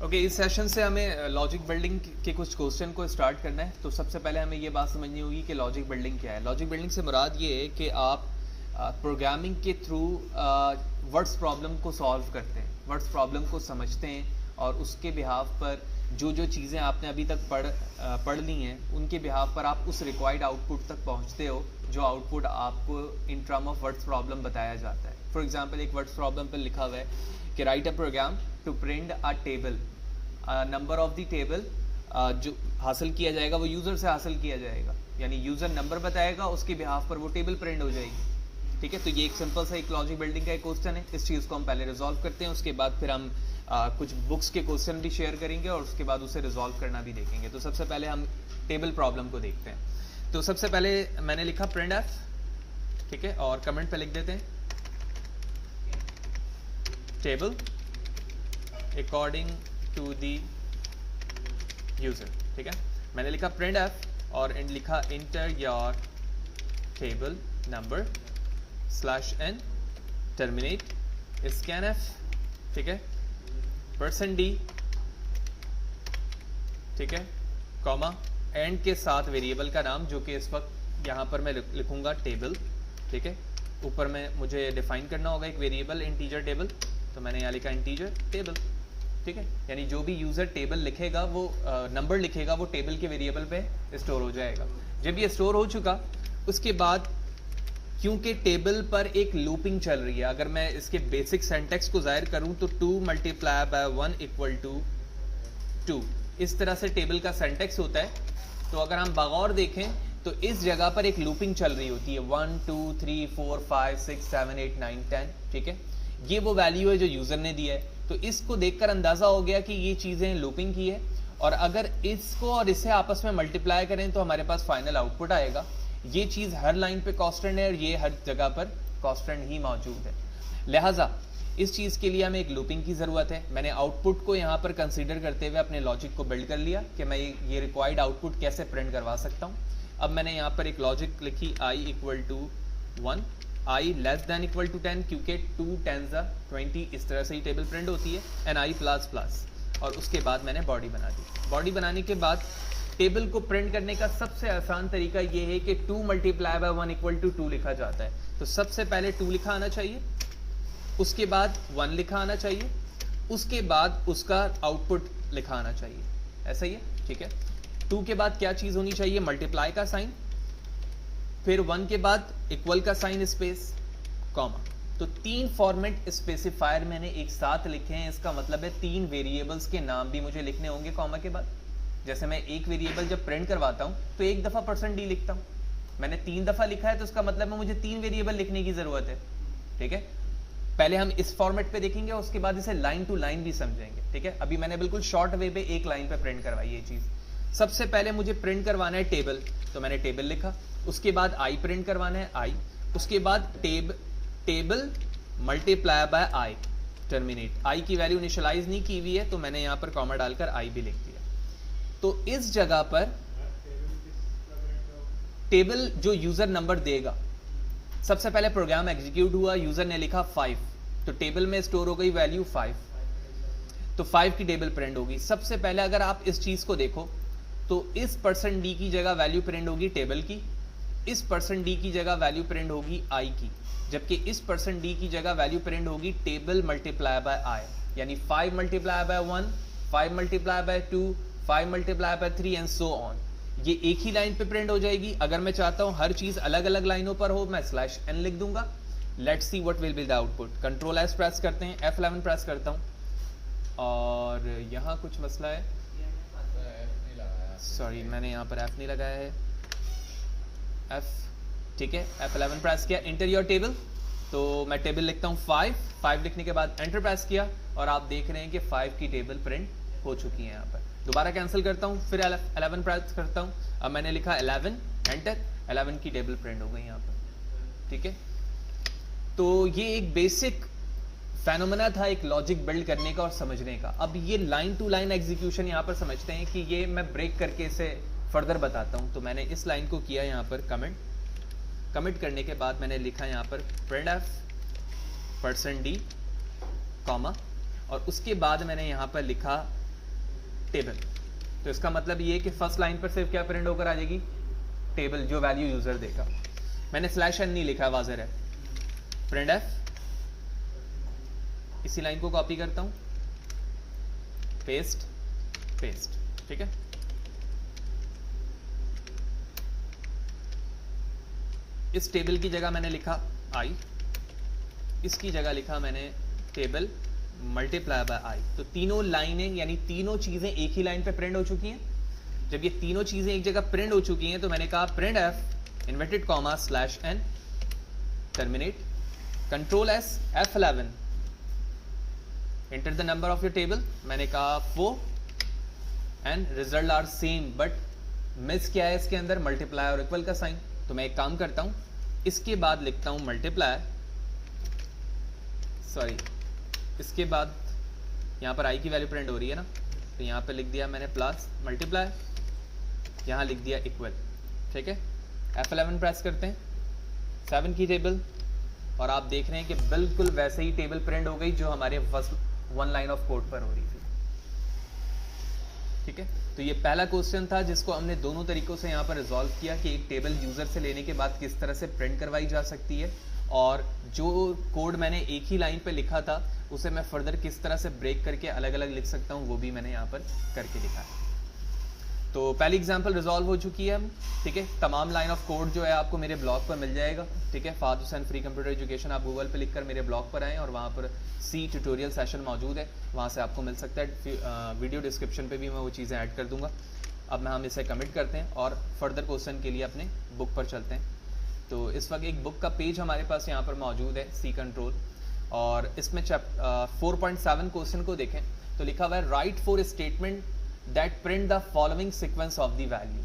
Okay, इस session से हमें लॉजिक बिल्डिंग के कुछ क्वेश्चन को स्टार्ट करना है। तो सबसे पहले हमें ये बात समझनी होगी कि लॉजिक बिल्डिंग क्या है। लॉजिक बिल्डिंग से मुराद ये है कि आप प्रोग्रामिंग के थ्रू वर्ड्स प्रॉब्लम को सॉल्व करते हैं, वर्ड्स प्रॉब्लम को समझते हैं और उसके बिहाफ पर जो जो चीज़ें आपने अभी तक पढ़ ली हैं उनके बिहाफ पर आप उस रिक्वायर्ड आउटपुट तक पहुँचते हो जो आउटपुट आपको in term of words problem बताया जाता है। फॉर एग्जाम्पल, एक वर्ड्स प्रॉब्लम पर लिखा हुआ है कि write a program to print a table, number of the table जो हासिल किया जाएगा वो यूज़र से हासिल किया जाएगा, यानी यूज़र नंबर बताएगा, उसके बिहाफ पर वो टेबल प्रिंट हो जाएगी। ठीक है, तो ये एक सिंपल सा एक लॉजिक बिल्डिंग का एक क्वेश्चन है। इस चीज़ को हम पहले रिजॉल्व करते हैं, उसके बाद फिर हम कुछ बुक्स के क्वेश्चन भी शेयर करेंगे और उसके बाद उसे रिजॉल्व करना भी देखेंगे। तो सबसे पहले हम टेबल प्रॉब्लम को देखते हैं। तो सबसे पहले मैंने लिखा प्रिंट एफ, ठीक है, और कमेंट पे लिख देते हैं table according to the user. ठीक है, मैंने लिखा प्रिंट एफ और लिखा enter your table number /n terminate scan f, ठीक है, %d, ठीक है, कॉमा एंड के साथ वेरिएबल का नाम जो कि इस वक्त यहाँ पर मैं लिखूंगा टेबल। ठीक है, ऊपर में मुझे डिफाइन करना होगा एक वेरिएबल इंटीजर टेबल, तो मैंने यहाँ लिखा इंटीजर टेबल। ठीक है, यानी जो भी यूज़र टेबल लिखेगा वो नंबर लिखेगा वो टेबल के वेरिएबल पे स्टोर हो जाएगा। जब ये स्टोर हो चुका उसके बाद क्योंकि टेबल पर एक लूपिंग चल रही है, अगर मैं इसके बेसिक सेंटेक्स को जाहिर करूं तो 2 × 1 = 2, इस तरह से टेबल का सेंटेक्स होता है। तो अगर हम बगौर देखें तो इस जगह पर एक लूपिंग चल रही होती है 1 2 3 4 5 6 7 8 9 10। ठीक है, ये वो वैल्यू है जो यूज़र ने दिया है। तो इसको देखकर अंदाज़ा हो गया कि ये चीज़ें लूपिंग की है, और अगर इसको और इसे आपस में मल्टीप्लाई करें तो हमारे पास फाइनल आउटपुट आएगा। ये चीज़ हर लाइन पे कांस्टेंट है और ये हर जगह पर कांस्टेंट ही मौजूद है, लिहाजा इस चीज़ के लिए हमें एक लूपिंग की ज़रूरत है। मैंने आउटपुट को यहाँ पर कंसीडर करते हुए अपने लॉजिक को बिल्ड कर लिया कि मैं ये रिक्वायर्ड आउटपुट कैसे प्रिंट करवा सकता हूँ। अब मैंने यहाँ पर एक लॉजिक लिखी i = 1, i <= 10, क्योंकि 2 10s are 20, इस तरह से ही टेबल प्रिंट होती है, एंड i++। और उसके बाद मैंने बॉडी बना दी। बॉडी बनाने के बाद टेबल को प्रिंट करने का सबसे आसान तरीका ये है कि 2 × 1 = 2 लिखा जाता है। तो सबसे पहले 2 लिखा आना चाहिए, उसके बाद 1 लिखा आना चाहिए, उसके बाद उसका आउटपुट लिखा आना चाहिए। ऐसा ही है, ठीक है। 2 के बाद क्या चीज़ होनी चाहिए? मल्टीप्लाई का साइन, फिर 1 के बाद इक्वल का साइन स्पेस कॉमा। तो 3 फॉर्मेट स्पेसिफायर मैंने एक साथ लिखे हैं। इसका मतलब है 3 वेरिएबल्स के नाम भी मुझे लिखने होंगे कॉमा के बाद। जैसे मैं एक वेरिएबल जब प्रिंट करवाता हूं तो एक दफ़ा %d लिखता हूं, मैंने 3 दफ़ा लिखा है तो उसका मतलब है मुझे 3 वेरिएबल लिखने की ज़रूरत है। ठीक है, पहले हम इस फॉर्मेट पे देखेंगे, उसके बाद इसे लाइन टू लाइन भी समझेंगे। ठीक है, अभी मैंने बिल्कुल शॉर्ट वे पे एक लाइन पे प्रिंट करवाई ये चीज़। सबसे पहले मुझे प्रिंट करवाना है टेबल, तो मैंने टेबल लिखा। उसके बाद आई प्रिंट करवाना है आई, उसके बाद टेबल × i टर्मिनेट। आई की वैल्यू इनिशियलाइज नहीं की हुई है तो मैंने यहाँ पर कॉमा डालकर आई भी लिख दिया। तो इस जगह पर टेबल जो यूजर नंबर देगा, सबसे पहले प्रोग्राम एग्जीक्यूट हुआ, यूजर ने लिखा 5, तो टेबल में स्टोर हो गई वैल्यू 5, तो 5 की टेबल प्रिंट होगी। सबसे पहले अगर आप इस चीज को देखो तो इस %d की जगह वैल्यू प्रिंट होगी टेबल की, इस %d की जगह वैल्यू प्रिंट होगी i की, जबकि इस %d की जगह वैल्यू प्रिंट होगी टेबल × i, यानी 5 × 1, 5 × 2, 5 × 3 एंड सो ऑन। ये एक ही लाइन पे प्रिंट हो जाएगी। अगर मैं चाहता हूं हर चीज अलग अलग लाइनों पर हो, मैं /n लिख दूंगा। Let's see what will be the output. Ctrl+S press करते हैं, F11 प्रेस करता हूं, और यहाँ कुछ मसला है, सॉरी मैंने यहाँ पर F नहीं लगाया है, F, ठीक है, F11 प्रेस किया, इंटर योर टेबल, तो मैं टेबल लिखता हूँ 5 लिखने के बाद एंटर प्रेस किया और आप देख रहे हैं कि 5 की टेबल प्रिंट हो चुकी है। यहाँ पर दोबारा कैंसिल करता हूँ, फिर 11 प्रेस करता हूँ, अब मैंने लिखा 11 एंटर, 11 की टेबल प्रिंट हो गई यहाँ पर। ठीक है, तो ये एक बेसिक फेनोमेना था एक लॉजिक बिल्ड करने का और समझने का। अब ये लाइन टू लाइन एग्जीक्यूशन यहाँ पर समझते हैं कि ये मैं ब्रेक करके इसे फर्दर बताता हूँ। तो मैंने इस लाइन को किया यहाँ पर कमिट करने के बाद मैंने लिखा यहाँ पर printf %d कॉमा, और उसके बाद मैंने यहाँ पर लिखा टेबल। तो इसका मतलब ये कि फर्स्ट लाइन पर सिर्फ क्या प्रिंट होकर आ जाएगी, टेबल, जो वैल्यू यूजर देगा। मैंने स्लैश एन नहीं लिखा, वाज़ेह है, प्रिंट एफ, इसी लाइन को कॉपी करता हूं, पेस्ट पेस्ट, ठीक है। इस टेबल की जगह मैंने लिखा आई, इसकी जगह लिखा मैंने टेबल मल्टीप्लाई बाय आई। तो तीनों लाइनें यानी तीनों चीजें एक ही लाइन पे प्रिंट हो चुकी हैं। जब ये तीनों चीजें एक जगह प्रिंट हो चुकी हैं तो मैंने कहा print f inverted comma slash n terminate, control s F11 enter the number of your table, मैंने कहा 4 and result are same, but miss क्या है इसके अंदर, मल्टीप्लाई और इक्वल का साइन। तो मैं एक काम करता हूं, इसके बाद लिखता हूं मल्टीप्लाई, सॉरी इसके बाद यहाँ पर आई की वैल्यू प्रिंट हो रही है ना, तो यहाँ पे लिख दिया मैंने प्लस मल्टीप्लाई, यहाँ लिख दिया इक्वल, ठीक है। F11 प्रेस करते हैं, 7 की टेबल, और आप देख रहे हैं कि बिल्कुल वैसे ही टेबल प्रिंट हो गई जो हमारे फर्स्ट 1 लाइन ऑफ कोड पर हो रही थी, ठीक है। तो ये पहला क्वेश्चन था जिसको हमने दोनों तरीकों से यहाँ पर रिजॉल्व किया कि एक टेबल यूजर से लेने के बाद किस तरह से प्रिंट करवाई जा सकती है, और जो कोड मैंने एक ही लाइन पे लिखा था उसे मैं फर्दर किस तरह से ब्रेक करके अलग अलग लिख सकता हूँ, वो भी मैंने यहाँ पर करके लिखा है। तो पहली एग्जांपल रिजॉल्व हो चुकी है, ठीक है। तमाम लाइन ऑफ कोड जो है आपको मेरे ब्लॉग पर मिल जाएगा, ठीक है। Fahd Hussain free computer education, आप गूगल पे लिखकर मेरे ब्लॉग पर आएँ और वहाँ पर सी ट्यूटोरियल सेशन मौजूद है, वहाँ से आपको मिल सकता है। वीडियो डिस्क्रिप्शन पे भी मैं वो चीज़ें ऐड कर दूंगा। अब हम इसे कमिट करते हैं और फर्दर क्वेश्चन के लिए अपने बुक पर चलते हैं। तो इस वक्त एक बुक का पेज हमारे पास यहाँ पर मौजूद है, सी कंट्रोल, और इसमें 4.7 क्वेश्चन को देखें तो लिखा हुआ है right for statement that print the following sequence of the value,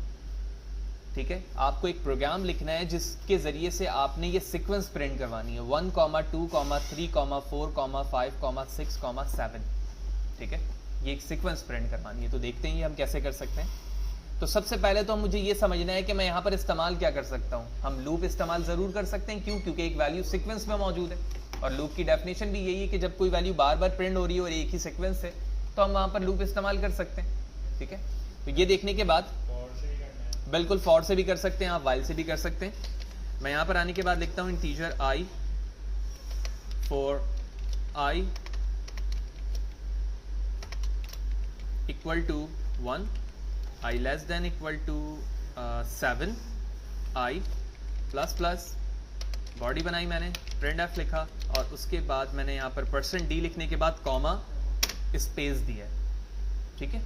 ठीक है। आपको एक प्रोग्राम लिखना है जिसके जरिए से आपने ये सीक्वेंस प्रिंट करवानी है, 1, 2, 3, 4, 5, 6, 7, ठीक है। ये एक सीक्वेंस प्रिंट करवानी है। तो देखते हैं ये हम कैसे कर सकते हैं। तो सबसे पहले तो मुझे ये समझना है कि मैं यहाँ पर इस्तेमाल क्या कर सकता हूँ। हम लूप इस्तेमाल जरूर कर सकते हैं, क्यों, क्योंकि एक वैल्यू सीक्वेंस में मौजूद है, और लूप की डेफिनेशन भी यही है कि जब कोई वैल्यू बार बार प्रिंट हो रही है और एक ही सीक्वेंस है तो हम वहाँ पर लूप इस्तेमाल कर सकते हैं, ठीक है। तो ये देखने के बाद बिल्कुल फॉर से भी कर सकते हैं आप, वाइल से भी कर सकते हैं। मैं यहाँ पर आने के बाद लिखता हूँ integer i for i equal to 1, i less than equal to 7, i plus plus, body बनाई मैंने, प्रिंट एफ लिखा, और उसके बाद मैंने यहाँ पर %d लिखने के बाद कॉमा स्पेस दिया, ठीक है।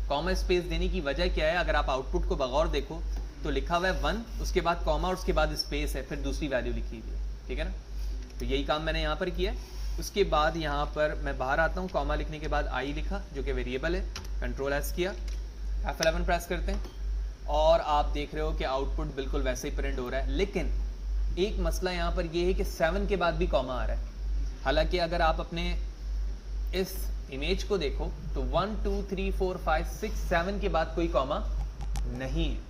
कॉमा स्पेस देने की वजह क्या है, अगर आप आउटपुट को बगौर देखो तो लिखा हुआ है 1, उसके बाद कॉमा और उसके बाद स्पेस है, फिर दूसरी वैल्यू लिखी हुई है, ठीक है ना। तो यही काम मैंने यहाँ पर किया। उसके बाद यहाँ पर मैं बाहर आता हूँ, कॉमा लिखने के बाद आई लिखा जो कि वेरिएबल है, कंट्रोल एस किया, F11 प्रेस करते हैं, और आप देख रहे हो कि आउटपुट बिल्कुल वैसे ही प्रिंट हो रहा है। लेकिन एक मसला यहाँ पर यह है कि 7 के बाद भी कॉमा आ रहा है। हालांकि अगर आप अपने इस इमेज को देखो तो 1, 2, 3, 4, 5, 6, 7 के बाद कोई कॉमा नहीं है।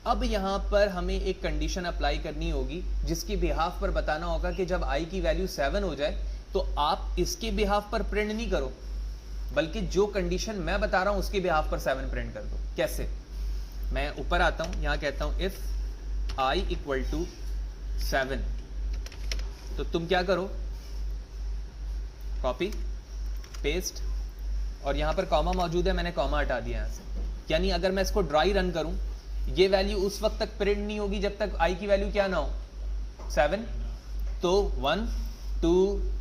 अब यहाँ पर हमें एक कंडीशन अप्लाई करनी होगी जिसकी बिहाफ पर बताना होगा कि जब आई की वैल्यू 7 हो जाए तो आप इसके बिहाफ पर प्रिंट नहीं करो, बल्कि जो कंडीशन मैं बता रहा हूं उसके बिहाफ पर 7 प्रिंट कर दो। कैसे? मैं ऊपर आता हूं, यहां कहता हूं इफ आई इक्वल टू 7, तो तुम क्या करो, कॉपी पेस्ट, और यहां पर कॉमा मौजूद है, मैंने कॉमा हटा दिया यहां से। यानी अगर मैं इसको ड्राई रन करूं, ये वैल्यू उस वक्त तक प्रिंट नहीं होगी जब तक आई की वैल्यू क्या ना हो, 7। तो 1, 2,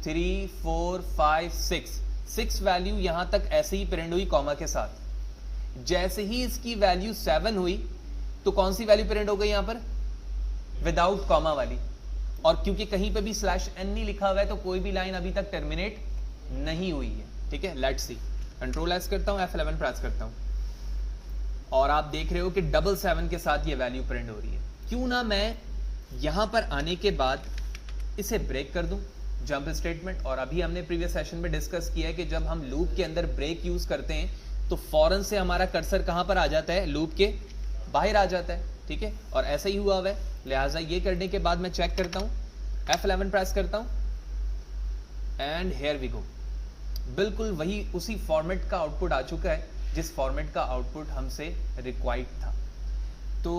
3, 4, 5, 6 वैल्यू यहां तक ऐसे ही प्रिंट हुई कॉमा के साथ। जैसे ही इसकी वैल्यू 7 हुई तो कौन सी वैल्यू प्रिंट हो गई यहां पर, विदाउट कॉमा वाली। और क्योंकि कहीं पे भी /n नहीं लिखा हुआ है तो कोई भी लाइन अभी तक टर्मिनेट नहीं हुई है, ठीक है। लेट्स सी, कंट्रोल एस करता हूं, F11 प्रेस करता हूं, और आप देख रहे हो कि 7 के साथ ये वैल्यू प्रिंट हो रही है। क्यों ना मैं यहां पर आने के बाद इसे ब्रेक कर दूं, जंप स्टेटमेंट। और अभी हमने प्रीवियस सेशन में डिस्कस किया है कि जब हम लूप के अंदर ब्रेक यूज करते हैं तो फौरन से हमारा कर्सर कहां पर आ जाता है, लूप के बाहर आ जाता है, ठीक है। और ऐसा ही हुआ है, लिहाजा ये करने के बाद मैं चेक करता हूं, F11 प्रेस करता हूं, एंड हेयर वी गो, बिल्कुल वही उसी फॉर्मेट का आउटपुट आ चुका है जिस फॉर्मेट का आउटपुट हमसे रिक्वायर्ड था। तो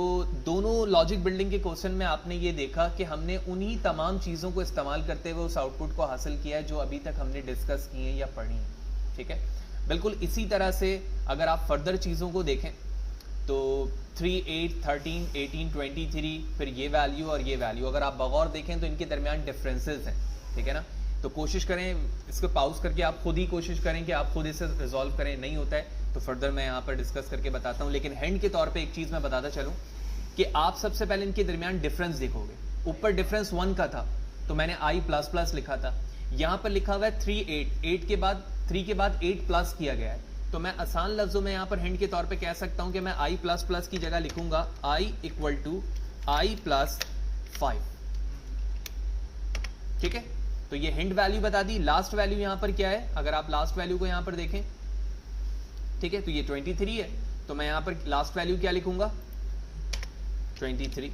दोनों लॉजिक बिल्डिंग के क्वेश्चन में आपने ये देखा कि हमने उन्हीं तमाम चीज़ों को इस्तेमाल करते हुए उस आउटपुट को हासिल किया है जो अभी तक हमने डिस्कस किए हैं या पढ़ी हैं। ठीक है, बिल्कुल इसी तरह से अगर आप फर्दर चीज़ों को देखें तो 3, 8, 13, 18, 23, फिर ये वैल्यू और ये वैल्यू अगर आप बगौर देखें तो इनके दरमियान डिफरेंसेस हैं। ठीक है ना, तो कोशिश करें इसको पॉज करके आप खुद ही कोशिश करें कि आप खुद इसे रिजॉल्व करें। नहीं होता है तो फर्दर मैं यहाँ पर डिस्कस करके बताता हूँ, लेकिन हैंड के तौर पे एक चीज़ मैं बताता चलूँ कि आप सबसे पहले इनके दरमियान डिफरेंस देखोगे। ऊपर डिफरेंस 1 का था तो मैंने i++ लिखा था, यहाँ पर लिखा हुआ है 3, 8 के बाद 3 के बाद 8 प्लस किया गया है। तो मैं आसान लफ्जों में यहाँ पर हैंड के तौर पे कह सकता हूँ कि मैं i++ की जगह लिखूंगा i = i+5। ठीक है, तो ये हिंट वैल्यू बता दी। लास्ट वैल्यू यहाँ पर क्या है, अगर आप लास्ट वैल्यू को यहाँ पर देखें, ठीक है, तो ये 23 है, तो मैं यहाँ पर लास्ट वैल्यू क्या लिखूंगा 23।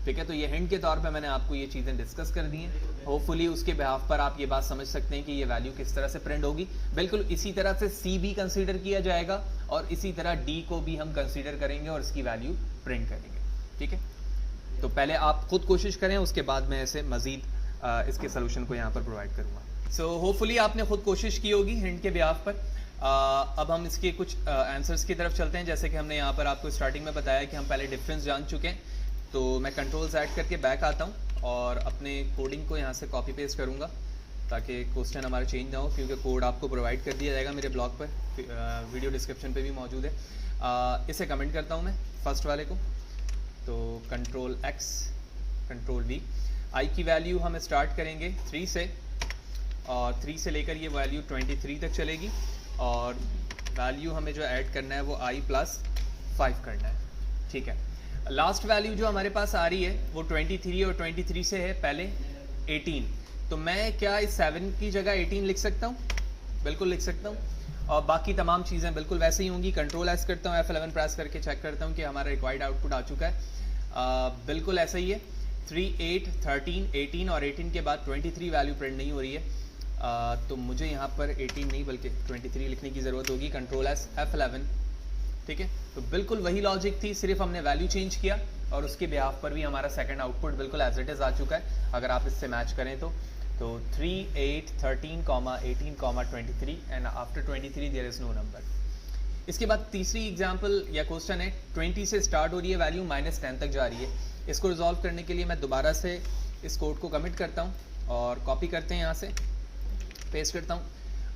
ठीक है, तो ये हिंट के तौर पे मैंने आपको ये चीज़ें डिस्कस कर दी हैं। होपफुली उसके बिहाफ पर आप ये बात समझ सकते हैं कि ये वैल्यू किस तरह से प्रिंट होगी। बिल्कुल इसी तरह से C भी कंसीडर किया जाएगा और इसी तरह D को भी हम कंसीडर करेंगे और इसकी वैल्यू प्रिंट करेंगे। ठीक है, तो पहले आप खुद कोशिश करें, उसके बाद मैं ऐसे मजीद इसके सोल्यूशन को यहाँ पर प्रोवाइड करूँगा। सो होपफुली आपने खुद कोशिश की होगी हिंट के बिहाफ पर। अब हम इसके कुछ आंसर्स की तरफ चलते हैं। जैसे कि हमने यहाँ पर आपको स्टार्टिंग में बताया कि हम पहले डिफरेंस जान चुके हैं, तो मैं कंट्रोल्स ऐड करके बैक आता हूँ और अपने कोडिंग को यहाँ से कॉपी पेस्ट करूँगा ताकि क्वेश्चन हमारा चेंज ना हो, क्योंकि कोड आपको प्रोवाइड कर दिया जाएगा मेरे ब्लॉग पर, वीडियो डिस्क्रिप्शन पे भी मौजूद है। इसे कमेंट करता हूँ मैं फर्स्ट वाले को, तो Ctrl+X Ctrl+V। आई की वैल्यू हम स्टार्ट करेंगे 3 से और 3 से लेकर ये वैल्यू 23 तक चलेगी और वैल्यू हमें जो ऐड करना है वो i+5 करना है। ठीक है, लास्ट वैल्यू जो हमारे पास आ रही है वो 23 और 23 से है पहले 18, तो मैं क्या इस 7 की जगह 18 लिख सकता हूँ? बिल्कुल लिख सकता हूँ, और बाकी तमाम चीज़ें बिल्कुल वैसे ही होंगी। Ctrl+S करता हूँ, F11 प्रेस करके चेक करता हूँ कि हमारा रिक्वायर्ड आउटपुट आ चुका है। बिल्कुल ऐसा ही है, 3, 8, 13, 18 और 18 के बाद 23 वैल्यू प्रिंट नहीं हो रही है। तो मुझे यहाँ पर 18 नहीं बल्कि 23 लिखने की ज़रूरत होगी। Ctrl+S F11। ठीक है, तो बिल्कुल वही लॉजिक थी, सिर्फ हमने वैल्यू चेंज किया और उसके बिहाफ पर भी हमारा सेकंड आउटपुट बिल्कुल एज इट इज़ आ चुका है। अगर आप इससे मैच करें तो 3, 8, 13, 18, 23 and after 23 there is no number. इसके बाद तीसरी एग्जाम्पल या क्वेश्चन है, 20 से स्टार्ट हो रही है वैल्यू -10 तक जा रही है। इसको रिजॉल्व करने के लिए मैं दोबारा से इस कोड को कमिट करता हूँ और कॉपी करते हैं, यहाँ से पेस्ट करता हूँ।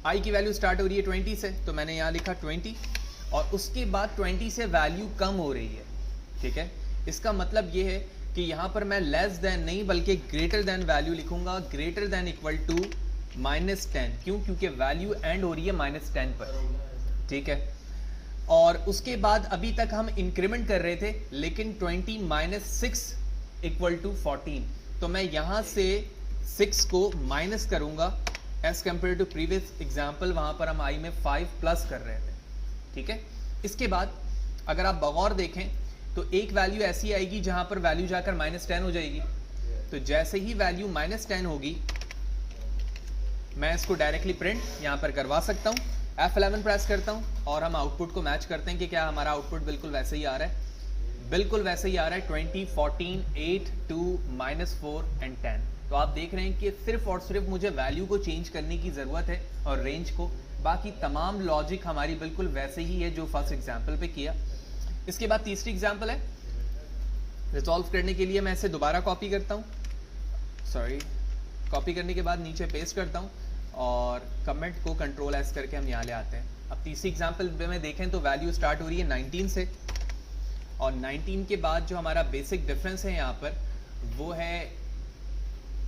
आई की वैल्यू स्टार्ट हो रही है 20 से, तो मैंने यहाँ लिखा 20 और उसके बाद 20 से वैल्यू कम हो रही है। ठीक है, इसका मतलब ये है कि यहाँ पर मैं लेस देन नहीं बल्कि ग्रेटर देन वैल्यू लिखूंगा, ग्रेटर देन इक्वल टू -10। क्यों? क्योंकि वैल्यू एंड हो रही है -10 पर। ठीक है, और उसके बाद अभी तक हम इंक्रीमेंट कर रहे थे, लेकिन 20 - 6 = 14, तो मैं यहाँ से 6 को माइनस करूंगा as compare to previous example, वहाँ पर हम आई में 5 प्लस कर रहे थे। ठीक है, इसके बाद अगर आप बगौर देखें तो एक वैल्यू ऐसी आएगी जहां पर वैल्यू जाकर -10 हो जाएगी। तो जैसे ही वैल्यू -10 होगी मैं इसको डायरेक्टली प्रिंट यहां पर करवा सकता हूं। F11 प्रेस करता हूं और हम आउटपुट को मैच करते हैं कि क्या हमारा आउटपुट बिल्कुल वैसे ही आ रहा है। बिल्कुल वैसे ही आ रहा है, 20, 14, 8, 2, -4 एंड 10। तो आप देख रहे हैं कि सिर्फ और सिर्फ मुझे वैल्यू को चेंज करने की ज़रूरत है और रेंज को, बाकी तमाम लॉजिक हमारी बिल्कुल वैसे ही है जो फर्स्ट एग्जाम्पल पे किया। इसके बाद तीसरी एग्जाम्पल है, रिजॉल्व करने के लिए मैं इसे दोबारा कॉपी करता हूँ, कॉपी करने के बाद नीचे पेस्ट करता हूँ और कमेंट को Ctrl+S करके हम यहाँ ले आते हैं। अब तीसरी एग्जाम्पल में देखें तो वैल्यू स्टार्ट हो रही है 19 से और 19 के बाद जो हमारा बेसिक डिफरेंस है यहाँ पर वो है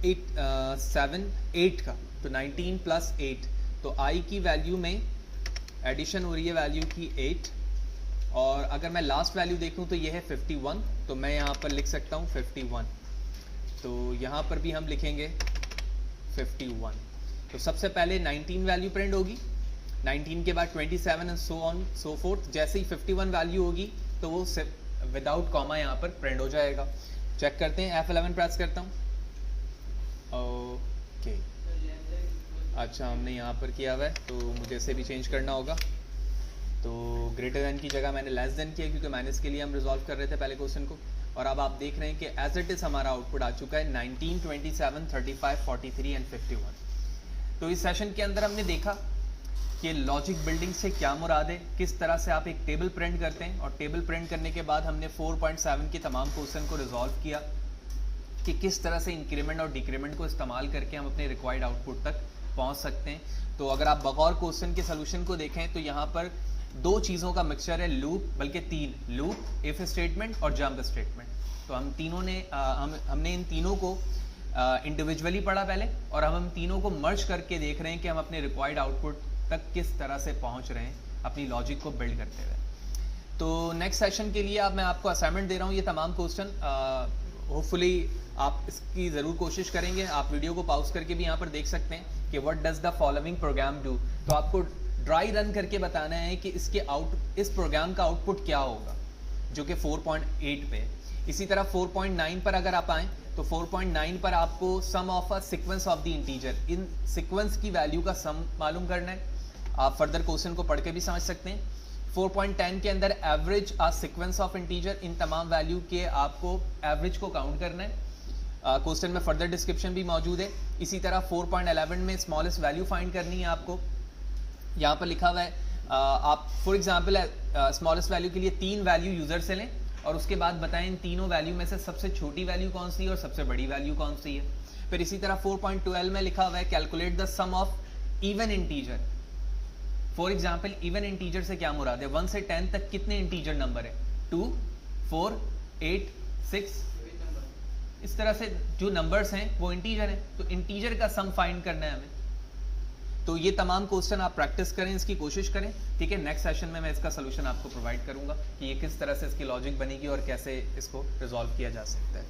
8 का, तो 19 + 8, तो i की वैल्यू में एडिशन हो रही है वैल्यू की 8, और अगर मैं लास्ट वैल्यू देखूं तो ये है 51, तो मैं यहाँ पर लिख सकता हूँ 51, तो यहाँ पर भी हम लिखेंगे 51। तो सबसे पहले 19 वैल्यू प्रिंट होगी, 19 के बाद 27 and so on so fourth. जैसे ही 51 वैल्यू होगी तो वो विदाउट कॉमा यहाँ पर प्रिंट हो जाएगा। चेक करते हैं, F11 प्रेस करता हूँ। ओके, अच्छा हमने यहाँ पर किया हुआ है तो मुझे इसे भी चेंज करना होगा। तो ग्रेटर देन की जगह मैंने लेस देन किया क्योंकि माइनस के लिए हम रिजॉल्व कर रहे थे पहले क्वेश्चन को। और अब आप देख रहे हैं कि एज इट इज़ हमारा आउटपुट आ चुका है 19, 27, 35, 43 एंड 51। तो इस सेशन के अंदर हमने देखा कि लॉजिक बिल्डिंग से क्या मुराद है, किस तरह से आप एक टेबल प्रिंट करते हैं, और टेबल प्रिंट करने के बाद हमने 4.7 के तमाम क्वेश्चन को रिजॉल्व किया कि किस तरह से इंक्रीमेंट और डिक्रीमेंट को इस्तेमाल करके हम अपने रिक्वायर्ड आउटपुट तक पहुंच सकते हैं। तो अगर आप बगौर क्वेश्चन के सोल्यूशन को देखें तो यहाँ पर दो चीज़ों का मिक्सचर है, लूप, बल्कि तीन, लूप, इफ स्टेटमेंट और जंप स्टेटमेंट। तो हम तीनों ने हमने इन तीनों को इंडिविजुअली पढ़ा पहले, और हम तीनों को मर्ज करके देख रहे हैं कि हम अपने रिक्वायर्ड आउटपुट तक किस तरह से पहुंच रहे हैं अपनी लॉजिक को बिल्ड करते हुए। तो नेक्स्ट सेशन के लिए अब मैं आपको असाइनमेंट दे रहा हूँ, ये तमाम क्वेश्चन होपफुली आप इसकी ज़रूर कोशिश करेंगे। आप वीडियो को पॉज करके भी यहाँ पर देख सकते हैं कि what does the following programme do. तो आपको ड्राई रन करके बताना है कि इस प्रोग्राम का आउटपुट क्या होगा, जो कि 4.8 पे है। इसी तरह 4.9 पर अगर आप आएँ तो 4.9 पर आपको sum of a sequence of the integer, इन सीक्वेंस की वैल्यू का सम मालूम करना है। आप फर्दर क्वेश्चन को पढ़ के भी समझ सकते हैं। 4.10 के अंदर average a sequence of integer, इन तमाम वैल्यू के आपको एवरेज को काउंट करना है। क्वेश्चन में फर्दर डिस्क्रिप्शन भी मौजूद है। इसी तरह 4.11 में स्मॉलेस्ट वैल्यू फाइंड करनी है आपको। यहाँ पर लिखा हुआ है आप फॉर एग्जांपल स्मॉलेस्ट वैल्यू के लिए 3 वैल्यू यूजर से लें और उसके बाद बताएं इन तीनों वैल्यू में से सबसे छोटी वैल्यू कौन सी है और सबसे बड़ी वैल्यू कौन सी है। फिर इसी तरह 4.12 में लिखा हुआ है calculate the sum of even integer. For example even integer से क्या मुराद है, 1 से 10 तक कितने इंटीजर नंबर है, 2, 4, 8, 6, इस तरह से जो नंबर्स हैं वो इंटीजर हैं। तो इंटीजर का सम फाइंड करना है हमें। तो ये तमाम क्वेश्चन आप प्रैक्टिस करें, इसकी कोशिश करें, ठीक है। नेक्स्ट सेशन में मैं इसका सोल्यूशन आपको प्रोवाइड करूंगा कि ये किस तरह से इसकी लॉजिक बनेगी और कैसे इसको रिजॉल्व किया जा सकता है।